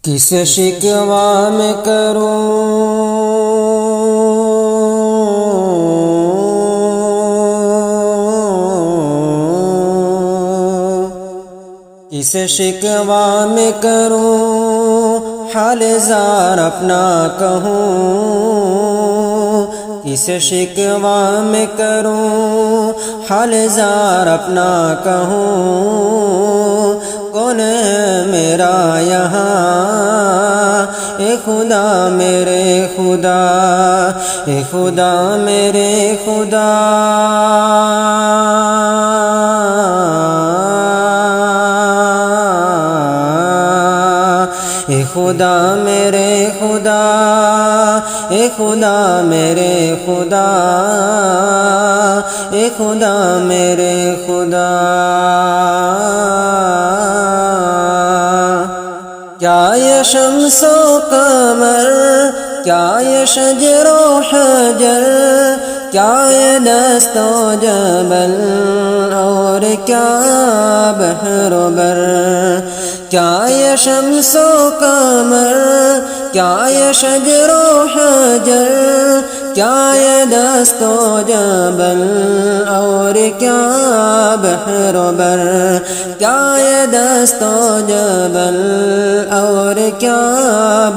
کس شکوہ میں کروں کس شکوہ میں کروں حال زار اپنا کہوں کس شکوہ میں کروں حال زار اپنا کہوں کون ہے میرا یہاں اے خدا میرے خدا اے خدا میرے خدا اے خدا میرے خدا اے خدا میرے خدا اے خدا میرے خدا کیا یہ شمس و قمر کیا یہ شجر و حجر کیا یہ دست و جبل اور کیا بحر و بر کیا یہ شمس و قمر کیا یہ شجر و حجر کیا یہ دست و جبل اور کیا بحر و بر کیا یہ دست و جبل اور کیا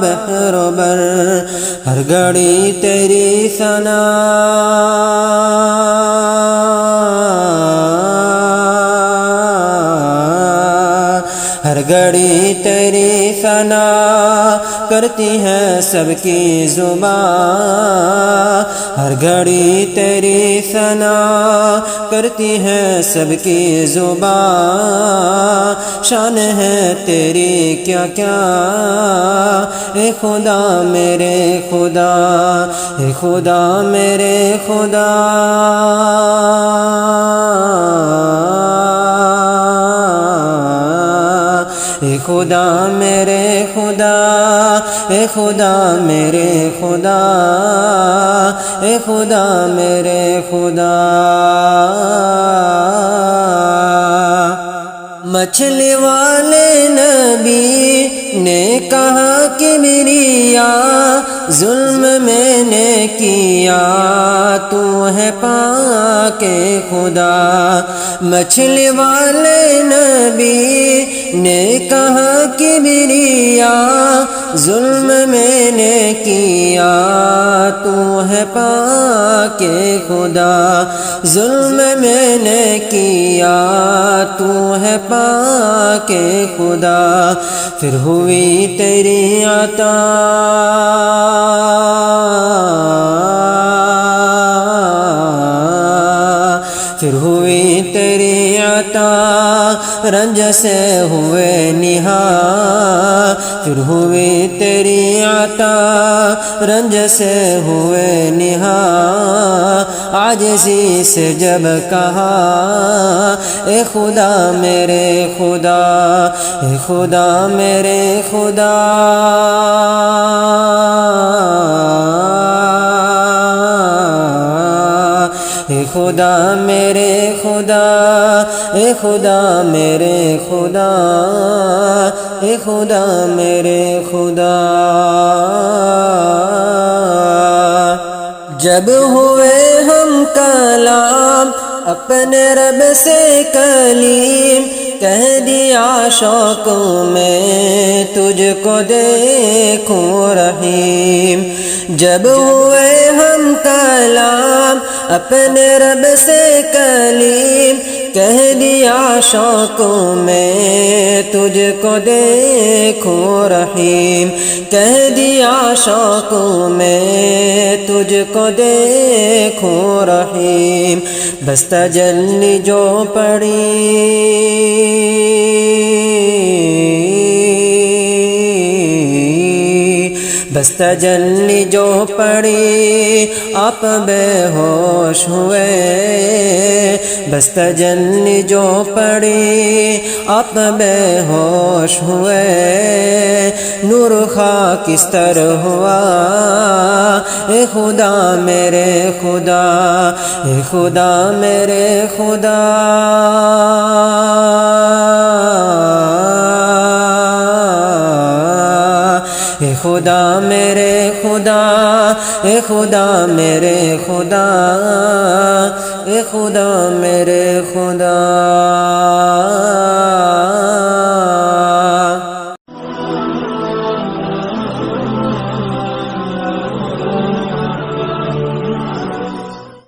بحر و بر ہر گھڑی تیری ثنا ہر گھڑی تیری ثنا کرتی ہے سب کی زبان ہر گھڑی تیری ثنا کرتی ہے سب کی زبان شان ہے تیری کیا کیا اے خدا میرے خدا اے خدا میرے خدا اے خدا میرے خدا اے خدا میرے خدا اے خدا میرے خدا مچھلی والے نبی نے کہا کہ کبریا ظلم میں نے کیا تو ہے پاک خدا مچھلی والے نبی نے کہا کہ کبریا ظلم میں نے کیا تو ہے پاک خدا ظلم میں نے کیا تو ہے پاک خدا پھر ہوئی تیری عطا پھر ہوئی تیری عطا رنج سے ہوئے نہا پھر ہوئی تیری عطا رنج سے ہوئے نہا عاجزی سے جب کہا اے خدا میرے خدا اے خدا میرے خدا اے خدا میرے خدا اے خدا میرے خدا اے خدا میرے خدا جب ہوئے ہم کلام اپنے رب سے کلیم کہہ دیا شوق میں تجھ کو دیکھوں رحیم جب ہوئے ہم کلام اپنے رب سے کلیم کہہ دیا شوق میں تجھ کو دیکھوں رحیم کہہ دیا شوق میں تجھ کو دیکھوں رحیم بس تجلی جو پڑی بس تجلی جو پڑی آپ بے ہوش ہوئے بس تجلی جو پڑی آپ بے ہوش ہوئے نور خاکستر ہوا اے خدا میرے خدا اے خدا میرے خدا اے خدا میرے خدا، اے خدا میرے خدا، اے خدا میرے